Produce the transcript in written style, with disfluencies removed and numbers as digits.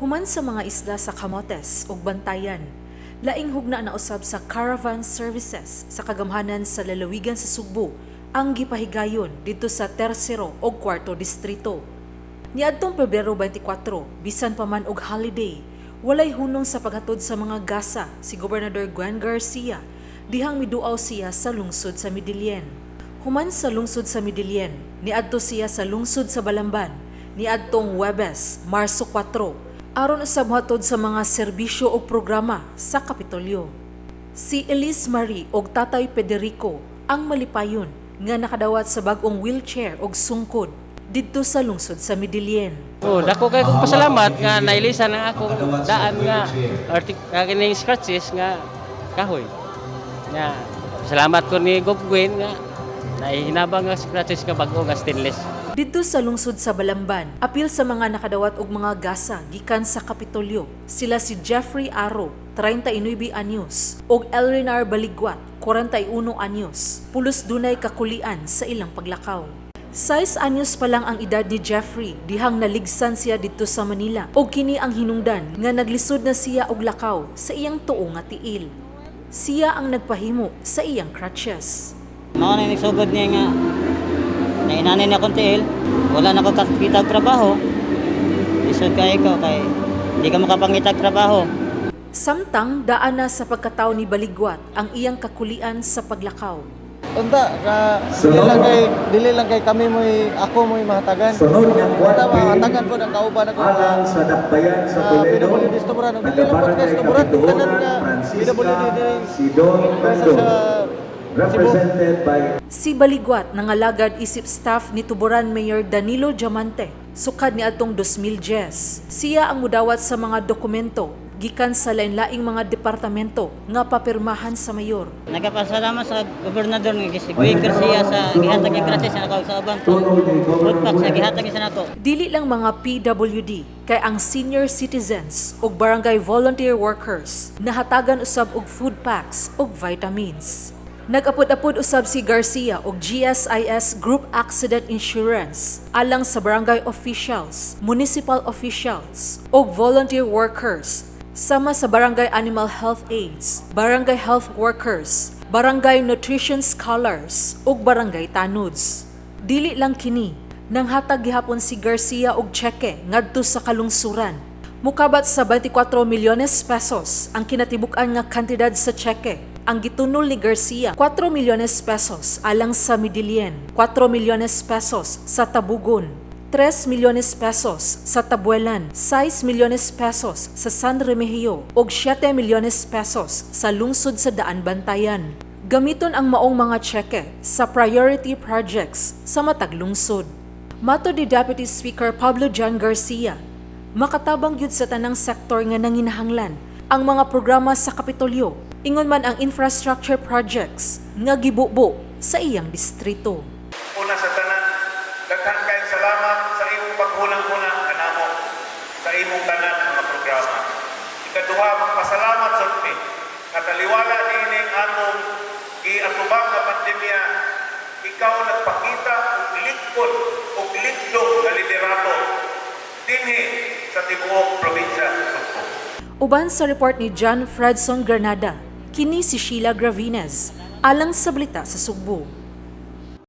Human sa mga isla sa Camotes ug Bantayan, laing hugna na usab sa caravan services sa kagamhanan sa lalawigan sa Sugbo ang gipahigayon dito sa Tercero ug Kwarto Distrito. Niadtong Pebrero 24, bisan pa man og holiday, walay hunong sa paghatod sa mga gasa si Gobernador Gwen Garcia dihang miduaw siya sa lungsod sa Midilien. Human sa lungsod sa Midilien, niadto siya sa lungsod sa Balamban niadtong Huwebes, Marso 4, aron usab mohatod sa mga serbisyo o programa sa Kapitolyo. Si Elise Marie og Tatay Federico ang malipayon nga nakadawat sa bag-ong wheelchair og sungkod didto sa lungsod sa Midilien. Dako kay kong pasalamat nga nailisan ang akong daan nga kining scratches nga kahoy. Nga salamat ko ni Gobgwen nga nahihinabang nga scratches nga bag-o nga stainless. Dito sa lungsod sa Balamban, apil sa mga nakadawat og mga gasa gikan sa Kapitolyo, sila si Jeffrey Aro, 39 anyos, og Elrenar Baligwat, 41 anyos, pulos dunay kakulian sa ilang paglakaw. 6 anyos pa lang ang edad ni Jeffrey dihang naligsan siya dito sa Manila og kini ang hinungdan nga naglisod na siya og lakaw sa iyang tuo nga tiil. Siya ang nagpahimo sa iyang crutches. Mao na nagsugod niya nga nainanay niya akong tiil, wala na ko kakitag trabaho. Isod kay ko kay di ka makapangitag trabaho. Samtang daan na sa pagkatao ni Baligwat ang iyang kakulian sa paglakaw. Unta ka dili lang kay kami ako mo'y mahatagan. Wala mahatagan po ang kauban ako sa dakbayan sa Toledo. PWD Stuburan. Dili lang po kay Stuburan tanan nga PWD Si Don Cando, represented by Si Baligwat nangalagad isip staff ni Tuburan Mayor Danilo Diamante sukad niadtong 2010. Siya ang mudawat sa mga dokumento gikan sa lain-laing mga departamento nga papirmahan sa mayor. Nagapasalamat sa gobernador nga si Gwen Garcia sa gihatag ng gratis na ako sa ubang food pack sa gihatag sa nato. Dili lang mga PWD kay ang senior citizens ug barangay volunteer workers nahatagan usab og food packs ug vitamins. Nag-apod-apod usab si Garcia og GSIS Group Accident Insurance alang sa barangay officials, municipal officials ug volunteer workers sama sa barangay animal health aides, barangay health workers, barangay nutrition scholars ug barangay tanuds. Dili lang kini, nanghatag gihapon si Garcia og tseke ngadto sa kalungsuran. Mukabat sa 24 milyones pesos ang kinatibuk-an nga kantidad sa tseke. Ang gitunol ni Garcia, 4 milyones pesos alang sa Midilien, 4 milyones pesos sa Tabugon, 3 milyones pesos sa Tabuelan, 6 milyones pesos sa San Remigio, ug 7 milyones pesos sa lungsod sa Daan Bantayan. Gamiton ang maong mga tseke sa priority projects sa matag lungsod. Mato ni Deputy Speaker Pablo John Garcia, makatabang gyud sa tanang sektor nga nanginahanglan ang mga programa sa Kapitolyo, ingon man ang infrastructure projects nga gibubo sa iyang distrito. Una sa tanan, daghan kay salamat sa imong paghunang-hunang kanamo sa imong tanan mga programa. Ikaduha, magpasalamat sa umi kataliwala niining atong giatubang nga pandemya. Ikaw nagpakita og likod ug likdong nga liderato dinhi sa tibuok probinsya sa Sugbo. Uban sa report ni John Fredson Granada, kini si Sheila Gravines, alang sa balita sa Sugbo.